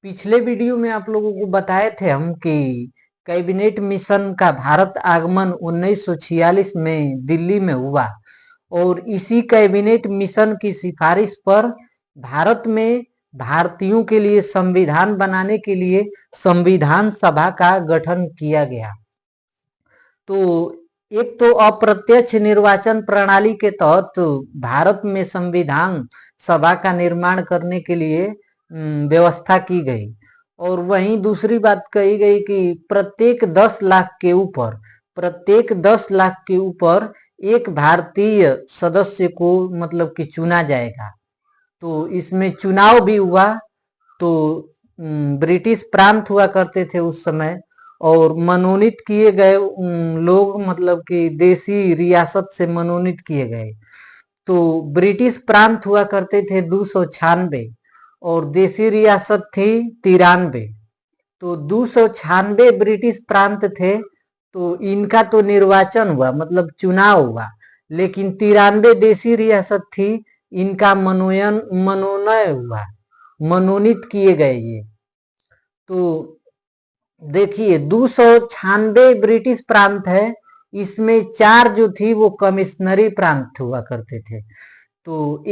पिछले वीडियो में आप लोगों को बताए थे हम कि कैबिनेट मिशन का भारत आगमन 1946 में दिल्ली में हुआ और इसी कैबिनेट मिशन की सिफारिश पर भारत में भारतीयों के लिए संविधान बनाने के लिए संविधान सभा का गठन किया गया। तो एक तो अप्रत्यक्ष निर्वाचन प्रणाली के तहत भारत में संविधान सभा का निर्माण करने के लिए व्यवस्था की गई और वहीं दूसरी बात कही गई कि प्रत्येक 10 लाख के ऊपर एक भारतीय सदस्य को मतलब कि चुना जाएगा। तो इसमें चुनाव भी हुआ। तो ब्रिटिश प्रांत हुआ करते थे उस समय और मनोनीत किए गए लोग मतलब कि देसी रियासत से मनोनीत किए गए। तो ब्रिटिश प्रांत हुआ करते थे 296 और देसी रियासत थी 93। तो 296 ब्रिटिश प्रांत थे तो इनका तो निर्वाचन हुआ मतलब चुनाव हुआ, लेकिन 93 देसी रियासत थी इनका मनोनयन हुआ, मनोनीत किए गए ये। तो देखिए 296 ब्रिटिश प्रांत है, इसमें 4 जो थी वो कमिश्नरी प्रांत हुआ करते थे। तो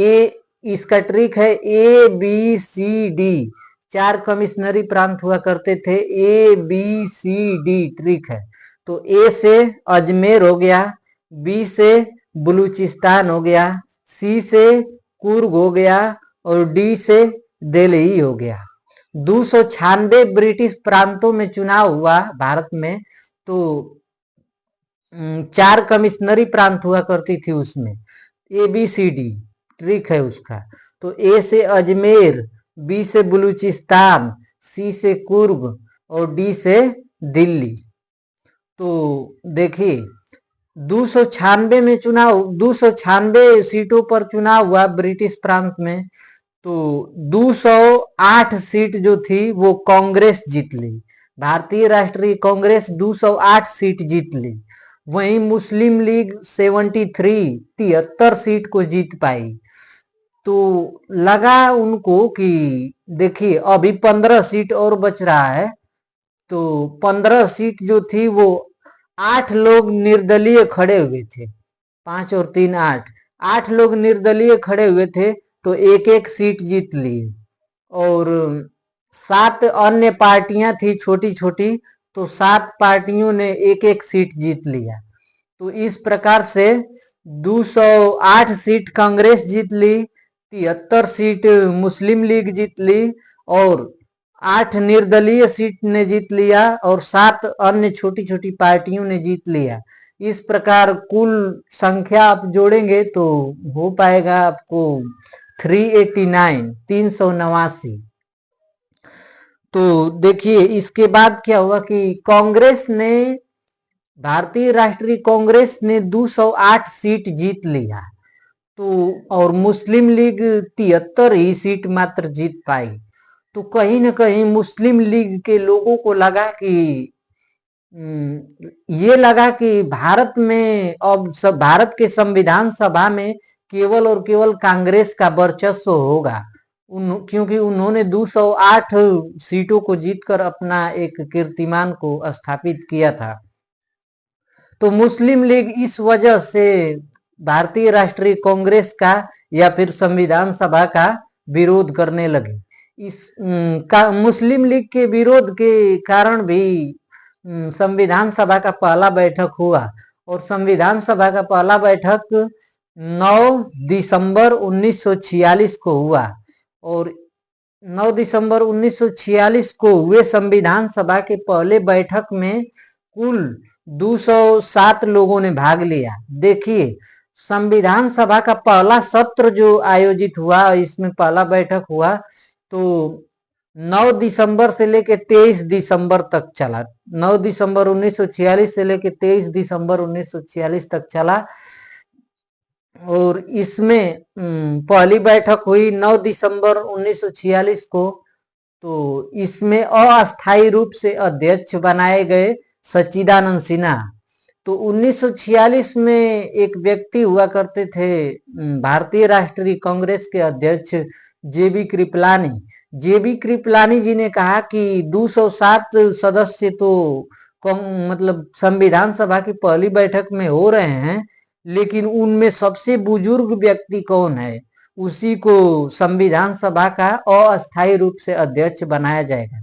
इसका ट्रिक है ABCD, 4 कमिश्नरी प्रांत हुआ करते थे। ABCD ट्रिक है। तो ए से अजमेर हो गया, बी से बलूचिस्तान हो गया, सी से कुर्ग हो गया और डी से दिल्ली हो गया। 296 ब्रिटिश प्रांतों में चुनाव हुआ भारत में। तो 4 कमिश्नरी प्रांत हुआ करती थी उसमें। ABCD ट्रिक है उसका। तो ए से अजमेर, बी से बलूचिस्तान, सी से कुर्ग और डी से दिल्ली। तो देखिए 296 में चुनाव, 296 सीटों पर चुनाव हुआ ब्रिटिश प्रांत में। तो 208 सीट जो थी वो कांग्रेस जीत ली, भारतीय राष्ट्रीय कांग्रेस 208 सीट जीत ली। वहीं मुस्लिम लीग 73 सीट को जीत पाई। तो लगा उनको कि देखिए अभी 15 सीट और बच रहा है। तो 15 सीट जो थी वो 8 लोग निर्दलीय खड़े हुए थे, 5 और 3 8 लोग निर्दलीय खड़े हुए थे तो एक एक सीट जीत ली और 7 अन्य पार्टियां थी छोटी छोटी, तो 7 पार्टियों ने एक एक सीट जीत लिया। तो इस प्रकार से 208 सीट कांग्रेस जीत ली, 73 सीट मुस्लिम लीग जीत ली और 8 निर्दलीय सीट ने जीत लिया और 7 अन्य छोटी छोटी पार्टियों ने जीत लिया। इस प्रकार कुल संख्या आप जोड़ेंगे तो हो पाएगा आपको 389। तो देखिए इसके बाद क्या हुआ कि कांग्रेस ने, भारतीय राष्ट्रीय कांग्रेस ने 208 सीट जीत लिया। तो और मुस्लिम लीग 73 ही सीट मात्र जीत पाई। तो कहीं न कहीं मुस्लिम लीग के लोगों को लगा कि ये लगा कि भारत में अब सब भारत के संविधान सभा में केवल और केवल कांग्रेस का वर्चस्व होगा, क्योंकि उन्होंने 208 सीटों को जीतकर अपना एक कीर्तिमान को स्थापित किया था। तो मुस्लिम लीग इस वजह से भारतीय राष्ट्रीय कांग्रेस का या फिर संविधान सभा का विरोध करने लगे। इस मुस्लिम लीग के विरोध के कारण भी संविधान सभा का पहला बैठक हुआ और संविधान सभा का पहला बैठक 9 दिसंबर 1946 को हुआ और 9 दिसंबर 1946 को हुए संविधान सभा के पहले बैठक में कुल 207 लोगों ने भाग लिया। देखिए संविधान सभा का पहला सत्र जो आयोजित हुआ, इसमें पहला बैठक हुआ तो 9 दिसंबर से लेकर 23 दिसंबर तक चला। 9 दिसंबर 1946 से लेकर 23 दिसंबर 1946 तक चला और इसमें पहली बैठक हुई 9 दिसंबर 1946 को। तो इसमें अस्थायी रूप से अध्यक्ष बनाए गए सच्चिदानंद सिन्हा। तो 1946 में एक व्यक्ति हुआ करते थे भारतीय राष्ट्रीय कांग्रेस के अध्यक्ष JB कृपलानी, जेबी कृपलानी जी ने कहा कि 207 सदस्य तो मतलब संविधान सभा की पहली बैठक में हो रहे हैं, लेकिन उनमें सबसे बुजुर्ग व्यक्ति कौन है, उसी को संविधान सभा का अस्थायी रूप से अध्यक्ष बनाया जाएगा।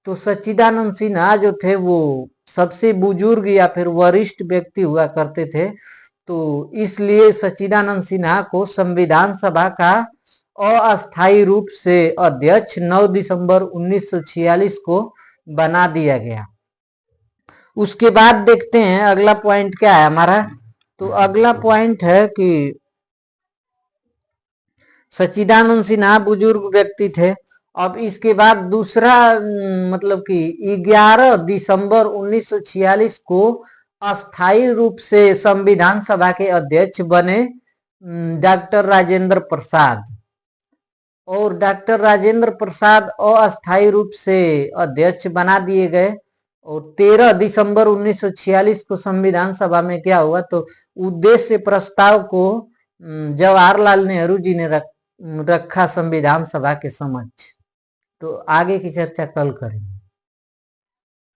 तो सच्चिदानंद सिन्हा जो थे वो सबसे बुजुर्ग या फिर वरिष्ठ व्यक्ति हुआ करते थे, तो इसलिए सच्चिदानंद सिन्हा को संविधान सभा का अस्थायी रूप से अध्यक्ष 9 दिसंबर 1946 को बना दिया गया। उसके बाद देखते हैं अगला पॉइंट क्या है हमारा। तो अगला पॉइंट है कि सच्चिदानंद सिन्हा बुजुर्ग व्यक्ति थे। अब इसके बाद दूसरा मतलब कि 11 दिसंबर 1946 को अस्थायी रूप से संविधान सभा के अध्यक्ष बने डॉक्टर राजेंद्र प्रसाद, और डॉक्टर राजेंद्र प्रसाद अस्थायी रूप से अध्यक्ष बना दिए गए। और 13 दिसंबर 1946 को संविधान सभा में क्या हुआ, तो उद्देश्य प्रस्ताव को जवाहरलाल नेहरू जी ने रखा संविधान सभा के समक्ष। तो आगे की चर्चा कल करेंगे।